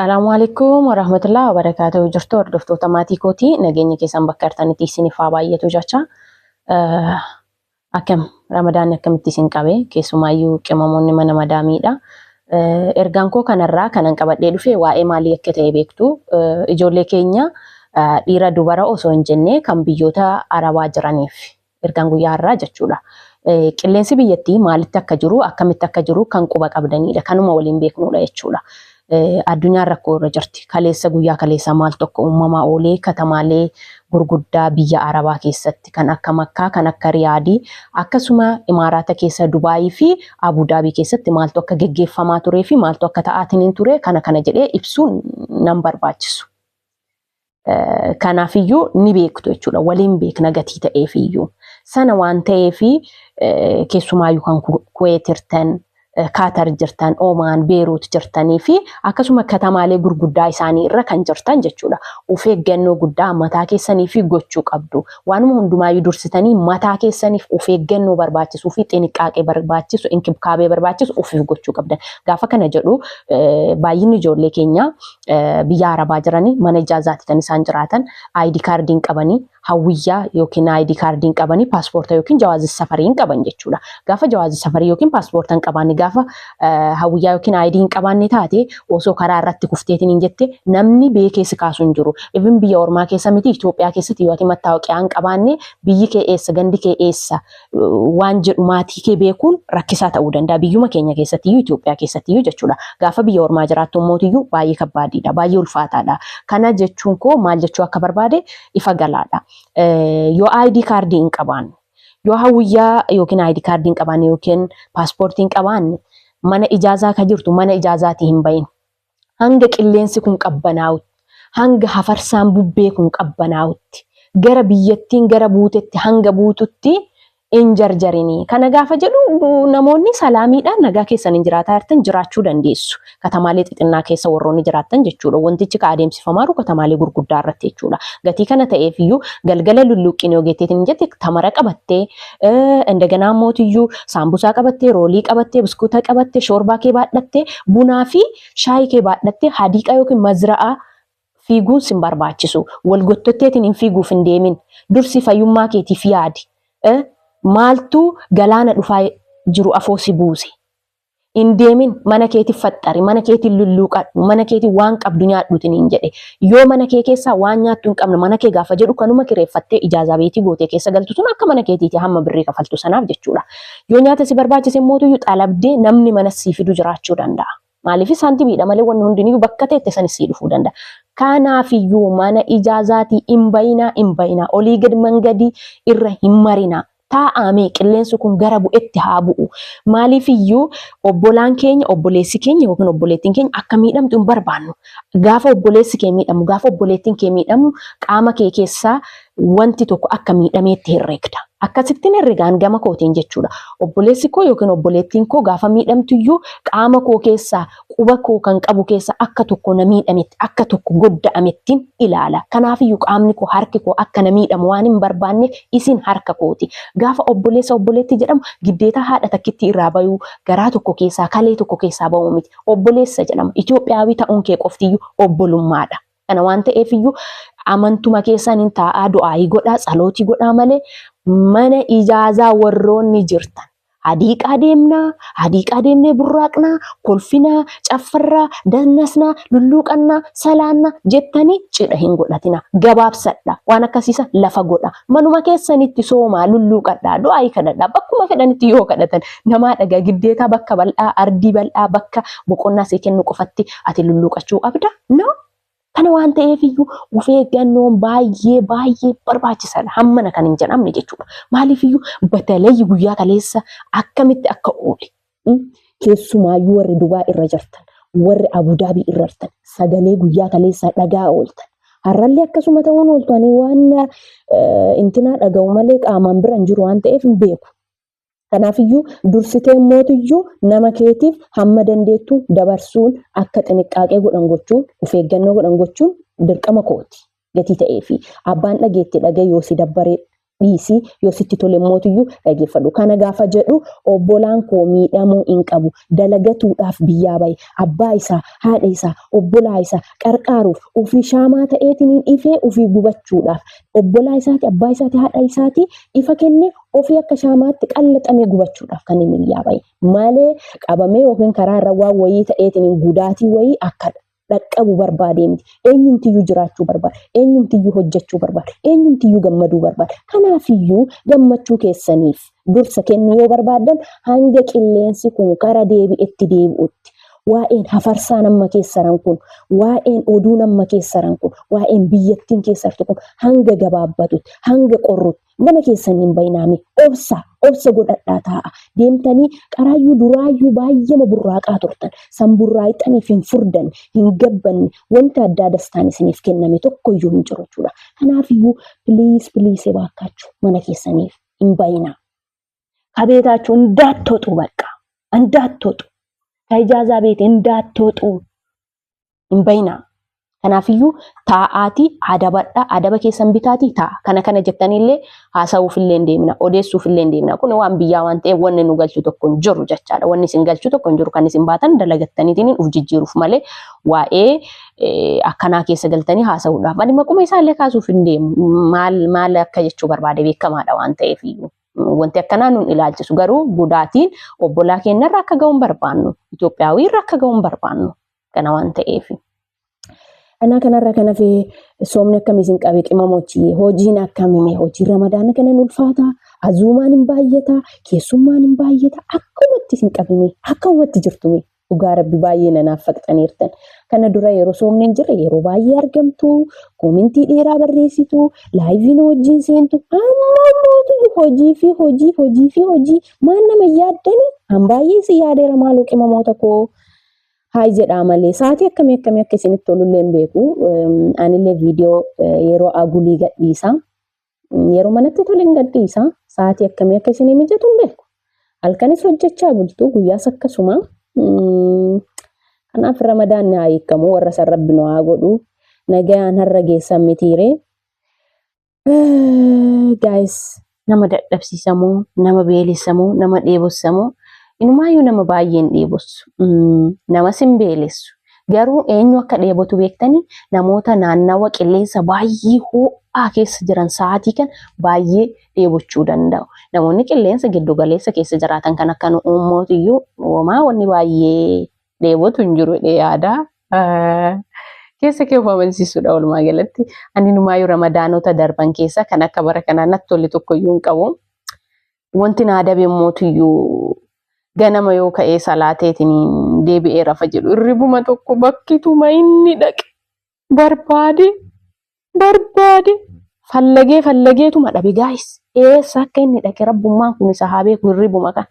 Assalamualaikum warahmatullahi wabarakatuh. Jirtu hordoftoota maatii kootii nageenya keessan bakka jirtanitti isiniif haa baay'atu jecha. Akkam Ramadaan akkamitti isin qabe keessumaayyuu qimamoonni mana madaamiidha. Ergaan koo kanarraa kanan qabadhee dhufe waa'ee maalii akka ta'e beektu. Ijoollee keenya dhiira dubara osoo hin jenne kan biyyoota Arabaa jiraniif ergaan guyyaa har'aa jechuudha. Qilleensi biyyattii maalitti akka jiru akkamitti akka jiru kan quba qabdanidha. Kanuma waliin beeknudha jechuudha. Addunyaan rakkoo irra jirti. Kaleessa guyyaa kaleessa maal tokko uumamaa oolee katamaalee gurguddaa biyya Arabaa keessatti kan akka Makkaa, kan akka Riyaadii, akkasuma Imaaraata keessa Dubaayii fi Abudaabii keessatti maaltu akka geggeeffamaa turee fi maaltu akka ta'aatiin ture kana jedhee ibsuun nan barbaachisu. Kanaafiyyuu ni beektu jechuudha. Waliin beekna gatii ta'eefiyyuu. Sana waan ta'eefi keessumaayyuu kan Kuweet jirtan, Kaatar jirtan, Omaan, Beeruut jirtanii fi akkasuma katamaalee gurguddaa isaanii irra kan jirtan jechuudha. Of eeggannoo guddaa mataa keessaniif gochuu qabdu. Waanuma hundumaayyuu dursitanii mataa keessaniif of eeggannoo barbaachisuu fi xinqaaqee barbaachisu, inkibkaabee barbaachisu ofiif gochuu qabdan. Gaafa kana jedhu baay'inni ijoollee keenya biyya Arabaa jiranii mana ijaazaatti kan isaan jiraatan ID kaardiin qabanii hawwiyyaa yookiin ID kaardiin qabanii paaspoorta yookiin jawaazii safariin qaban jechuudha. Gaafa jawaazii safarii yookiin paaspoortan qabaanni gaafa hawwiyyaa yookiin ID'n qabaanni taate osoo karaa irratti kufteetiin hin jette namni beekeesi kaasuu hin jiru. Even biyya ormaa keessa miti Itoophiyaa keessatti yoo ati mattaawaqiyaan qabaanne biyyi kee eessa gandi kee eessa waan jedhu maatii kee beekuun rakkisaa ta'uu danda'a. Biyyuma keenya keessattiyyuu Itoophiyaa keessattiyyuu jechuudha. Gaafa biyya ormaa jiraattu mootiyyuu baay'ee kabbaadiidha. Baay'ee ulfaataadha. Kana jechuun koo maal jechuu akka barbaade ifa galaadha. Yoo ID kaardiin qabaanne, yoo hawwiyyaa yookiin ID kaardiin qabaanne yookiin paaspoortiin qabaanne mana ijaazaa kan jirtu mana ijaazaatii hin bahin. Hanga qilleensi kun qabbanaa'utti, hanga hafarsaan bubbee kun qabbanaa'utti, gara biyyattiin gara buutetti hanga buututti in jarjarinii. Kana gaafa jedhu namoonni salaamiidhaan nagaa keessan hin jiraataa jirtan jiraachuu dandeessu. Katamaalee xixinnaa keessa warroonni jiraattan jechuudha. Wantichi ka adeemsifamaa jiru katamaalee gurguddaa irratti jechuudha. Gatii kana ta'eefiyyuu galgala lulluuqqin yoo getteetiin hin jette tamara qabattee, indaganaa mootiyyuu saambusaa qabattee, roolii qabattee, biskuuta qabattee, shoorbaa kee baadhattee, bunaa fi shaayii kee baadhattee hadiiqaa yookiin mazra'aa fiiguun sin barbaachisu. Wal gottotteetiin hin fiiguuf hin deemin. Dursi fayyummaa keetiif yaadi. Maaltu galaana dhufaa jiru afoosi buuse. In deemin mana keetiif faxxari, mana keetiin lulluuqadhu, mana keetiin waan qabdu nyaadhuutiin hin jedhe. Yoo mana kee keessaa waan nyaattu hin qabne mana kee gaafa jedhu kanuma kireeffattee ijaazaa beetii gootee keessa galtu sun akka mana keetiiti hamma birrii kafaltu sanaaf jechuudha. Yoo nyaata si barbaachise mootuyyuu xalabdee namni mana sii fidu jiraachuu danda'a. Maaliif saantimiidha malee wanni hundinuu bakka ta'etti sanis sii dhufuu danda'a. Kanaafiyyuu mana ijaazaatii hin bayinaa olii gad mangadii irra hin marinaa. Taa'amee qilleensi kun gara bu'etti haa bu'u. Maaliifiyyuu obbolaan keenya, obboleessi keenya yookiin obboleettiin keenya akka miidhamtu hin barbaannu. Gaafa obboleessi kee miidhamu, gaafa obboleettiin kee miidhamu qaama kee keessaa wanti tokko akka miidhameetti herregda. Akkasittiin herregaan gama kootiin jechuudha. Obboleessi koo yookiin obboleettiin koo gaafa miidhamtuyyuu qaama koo keessaa quba koo kan qabu keessaa akka tokko na miidhametti, akka tokko godda'ametti ilaala. Kanaafiyyuu qaamni koo harki koo akka na miidhamu waan hin barbaanneef isin harka kooti. Gaafa obboleessa obboleetti jedhamu giddeetaa haadha takkitti irraa bayuu garaa tokko keessaa kalee tokko keessaa ba'uu miti. Obboleessa jedhama. Itoophiyaawii ta'uun kee qoftiyyuu obbolummaadha. Kana waan ta'eefiyyuu amantuma keessaan hin taa'aa du'aayii godhaa tsalootii godhaa malee mana ijaazaa warroonni jirtan. Hadiiqaa deemnee burraaqnaa, kolfinaa, caffarraa, dannasnaa, lulluuqannaa, salaannaa jettanii cidha hin godhatina. Gabaabsadha. Waan akkasiisa lafa godha. Manuma keessanitti soomaa lulluuqadhaa, du'aayii kadhadhaa. Bakkuma fedhanitti yoo kadhatan namaa dhagaa giddeetaa bakka bal'aa, ardii bal'aa, bakka boqonnaa see kennu qofatti ati lulluuqachuu qabda? No. Kana waan ta'eefiyyuu of eeggannoon baay'ee barbaachisaadha. Hammana kan hin jedhamne jechuudha. Maaliifiyyuu batalayyi guyyaa kaleessa akkamitti akka oole. Keessumaayyuu warri Dubaa irra jirtan, warri Abudaabii irra jirtan, sagalee guyyaa kaleessa dhagaa ooltan. Har'allee akkasuma ta'uun ooltanii waan intinaa dhaga'u malee qaamaan bira hin jiru waan ta'eef hin beeku. Kanaafiyyuu dursitee mootiyyuu nama keetiif hamma dandeettu dabarsuun akka xinqaaqee godhan gochuun of eeggannoo godhan gochuun dirqama kooti gatii ta'eefi abbaan dhageetti dhagee yoo si dabbaree dhiisi yoo sitti tole mootiyyuu dhageeffadhu kana gaafa jedhu obbolaan koo miidhamuu hin qabu dalagatuudhaaf biyyaa bahe abbaa isaa haadha isaa obbolaa isaa qarqaaruuf ofii shaamaa ta'eetiin ifee ofii gubachuudhaaf obbolaa isaati abbaa isaati haadha isaati ifa kenne ofii akka shaamaatti qallaxamee gubachuudhaaf kan inni biyyaa bahe malee qabamee yookiin karaa irra waan wayii ta'eetiin gudaatii wayii akka dhaqqabu barbaade miti eenyumtiyyuu jiraachuu barbaada eenyumtiyyuu hojjechuu barbaada eenyumtiyyuu gammaduu barbaada kanaafiyyuu gammachuu keessaniif dursa kennu yoo barbaadan hanga qilleensi kun kara deebi'etti deebi'utti waa'een hafarsaa nama keessaran kun waa'een oduu nama keessaran kun waa'een biyyattiin keessartu kun hanga gabaabbatutti hanga qorrutti mana keessaniin baynaami obsa godhadhaa taa'a deemtanii qaraayyuu duraayyuu baay'ee burraaqaa turtan san burraaqxaniif hin furdan hin gabbanne wanta addaa dastaan isiniif kenname tokkoyyuu hin jiru jechuudha kanaafiyyuu pliis baakkaachuu mana keessaniif hin baynaa kabeetaachuu እንዳትወጡ በቃ እንዳትወጡ ከኢጃዛ ቤት እንዳትወጡ hin baynaa kanaafiyyuu taa'aatii adaba keessan bitaatii taa'a kana jettanillee haasa'uufillee hin deemina odeessuufillee hin deemina kun waan biyyaa waan ta'eef wanni nu galchu tokko hin jiru jechaadha wanni isin galchu tokko hin jiru kan isin baatan dalagattaniitiin uf jijjiiruuf malee waa'ee akkanaa keessa galtanii haasa'uudhaaf ani maquma isaallee kaasuuf hin deemu maal akka jechuu barbaade beekamaadha waan ta'eef wanti akkanaa nun ilaalchisu garuu gudaatiin obbolaa keenyarra akka ga'uun barbaannu Itoophiyaawirra akka ga'uun barbaannu kana waan ta'eef ana kanarra kana fi soomni akkamiin qabe qimamochi hojiin akkamime hojii ramadaana kana ulfaata azuumaan hin baay'ata keessummaan hin baay'ata akkumatti sin qabime akkumatti jirtume dhugaa rabbi baay'ee nanaaf faqxaniirtan kana dura yeroo soomni hin jirre yeroo baay'ee argamtu koomentii dheeraa barreessitu laayiviin hojiin seentu hojii maan nama yaaddani han baay'ee si yaadeera maaloo qimamoota koo Hai jedha malee sa'aatii akkamii akka isinitti tolullee hin beeku anillee viidiyoo yeroo agulii gadhiisa yeroo manatti tole hin gadhiisa sa'aatii akkamii akka isinii mijatu hin beeku halkanis hojjechaa bultu guyyaas akkasuma kanaaf ramadaan haa hiikamu warra san rabbi nu haa godhu nagayaan har'a geessan mitiire guys nama dadhabsiisamoo nama beelisamoo nama dheebossamoo Inumaayyuu nama baay'een dheebossu nama simbeelessu garuu eenyu akka dheebotu beektanii namoota naannawa qilleensa baay'ee ho'aa keessa jiran sa'aatii kan baay'ee dheebochuu danda'u namoonni qilleensa giddu galeessa keessa jiraatan kan akka uummattiyyuu uumaa wanni baay'ee dheebotu hin jiru yaada keessa kee amansiisuudha walumaa galatti ani inumaayyuu ramadaanota darban keessa kan akka bara kanaa natti tole tokkoyyuu hin qabu wanti na adabe mootiyyuu ganama yoo ka'ee salaateetiin deebi'ee rafa jedhu irribuma tokko bakkituma inni dhaqe barbaade fallageetuma dhabe guys eessa akka inni dhaqe rabbummaan kun isa haa beeku irribuma kan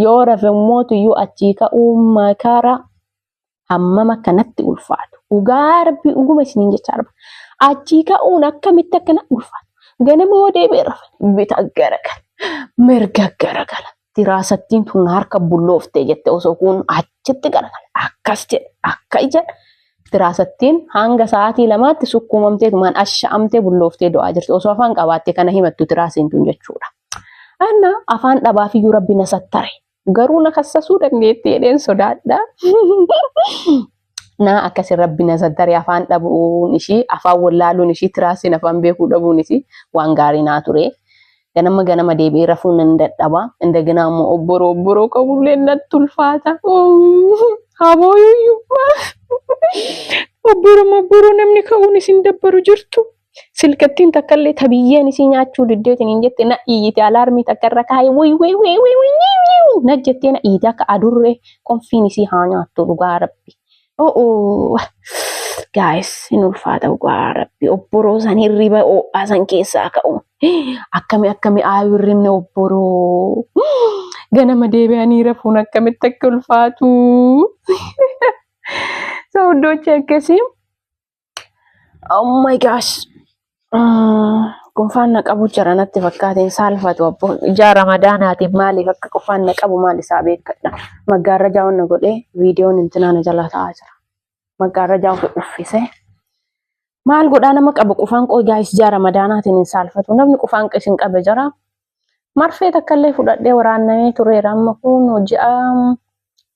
yoo rafe mootiyyuu achii ka'uu makara hammam akkanatti ulfaatu dhugaa rabbi dhuguma isiniin jechaa arba achii ka'uun akkamitti akkana ulfaatu ganama yoo deebi'ee rafa bita garagala mirga garagala Dirasattiin tun harka bullooftee jette osoo kun achitti garagala akkas jedhe akka ija dirasattiin hanga sa'aatii lamaatti sukkuumamtee tumaan asha'amtee bullooftee du'aa jirti osoo afaan qabaatte kana himattu dirasiin tun jechuudha. Anna afaan dhabaafiyyuu rabbi na sattare garuu na kassasuu dandeetti jedheen sodaadha. Na akkasi rabbi na sattare afaan dhabuun ishii afaan wallaaluun ishii dirasiin afaan beekuu dhabuun ishii waan gaarii naa ture. ganama deebi'ee rafuun hin dadhaba indagina ammoo obboro qabullee natti ulfaata habooyyuu obboro namni ka'uun isin dabbaru jirtu silkattiin takkallee tabiyyeen isin nyaachuu diddeetiin hin jette na iyyite alaarmii takka irra kaayee way na jettee na iyyite akka adurree konfiin isii haa nyaattu dhugaa rabbi guys hin ulfaata dhugaa rabbi obboroo san hirriba ho'aa san keessaa ka'u akkami aayuu hirribne obboroo ganama deebi'anii rafuun akkamitti akka ulfaatu sa'uddochi akkasii oh my gosh Qofaan na qabu jira natti fakkaateen saalfatu abbo ija ramadaanaatiin maaliif akka qofaan na qabu maal isaa beekadha maggaarrajaa onna godhee viidiyoon intina na jala ta'aa jira maggaarrajaa uffise maal godhaa nama qabu qufaan qoo guys jaa Ramadanatiin hin saalfatu namni qufaan qisin qabe jara marfee takkallee fudhadhee waraannamee tureera amma kun ji'a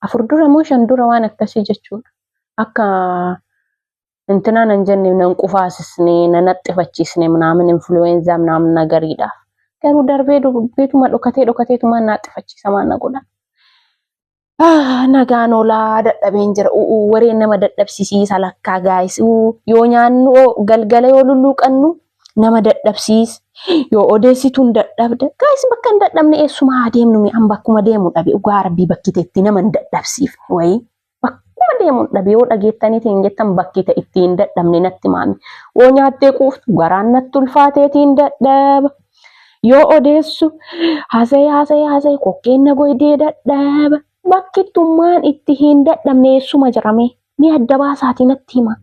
4 dura moo 5 dura waan akkasii jechuudha akka እንትና እንጀን ነን ቁፋስስኔ ነነጥፈችስኔ ምናምን ኢንፍሉዌንዛ ምናምን ነገር ይዳ ከሩ ደርቤ ቤቱ ዶከቴቱ ማናጥፈች ሰማና ጎዳ ነጋኖላ ደደቤን ጅራ ወሬ ነመ ደደብሲሲ ሰላካ ጋይስ ዮኛኑ ገልገለ ይወሉሉ ቀኑ ነመ ደደብሲስ ዮ ኦዴሲቱን ደደብደ ጋይስ በከን ደደምነ እሱማ አዴም ነው አንባኩማ ደሙ ዳቢ ኡጋርቢ በክቴቲ ነመ ደደብሲፍ ወይ deemun dhabe yoo dhageettaniitiin jettan bakkita ittiin dadhabne natti maami oo nyaattee quuftu garaan natti ulfaateetiin dadhaba yoo odeessu haasay kokkeen na goydee dadhaba bakkittummaan itti hin dadhabne eessuma jirame ni adda baasaatii natti hima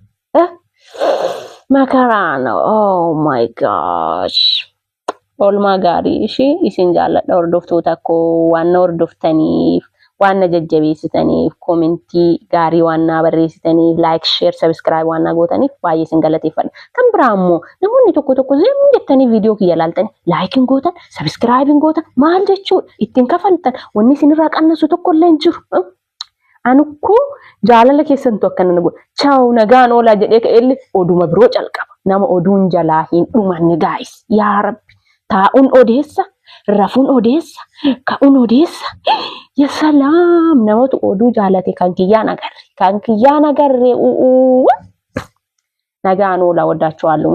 makaraan oh my gosh olmaa gaarii ishee isin jaalladha hordoftoota koo waan hordoftaniif ዋና ጀጀቤስተኒ ኮሜንቲ ጋሪ ዋና በሬስተኒ ላይክ ሼር ሰብስክራይብ ዋና ጎተኒ ባየስን ገለቴ ይፈል ከምብራሞ ነሙኒ ቶኮ ዘም ጀተኒ ቪዲዮ ከያላልተኒ ላይክን ጎተን ሰብስክራይብን ጎተን ማልደቹ ኢትን ከፈልተን ወኒ ሲንራ ቀነሱ ተኮለን ጅሩ አንኩ ጃለለ ከሰን ተከነን ጎ ቻው ነጋን ኦላ ጀዴ ከኤል ኦዱ መብሮ ጨልቀባ ናማ ኦዱን ጀላሂን ዱማን ጋይስ ያ ረብ ታኡን ኦዴሳ rafuun odeessa ka'uun odeessa ya salaam namoota oduu jaalate kan kiyyaan agarre nagaan oola wadaachwaallu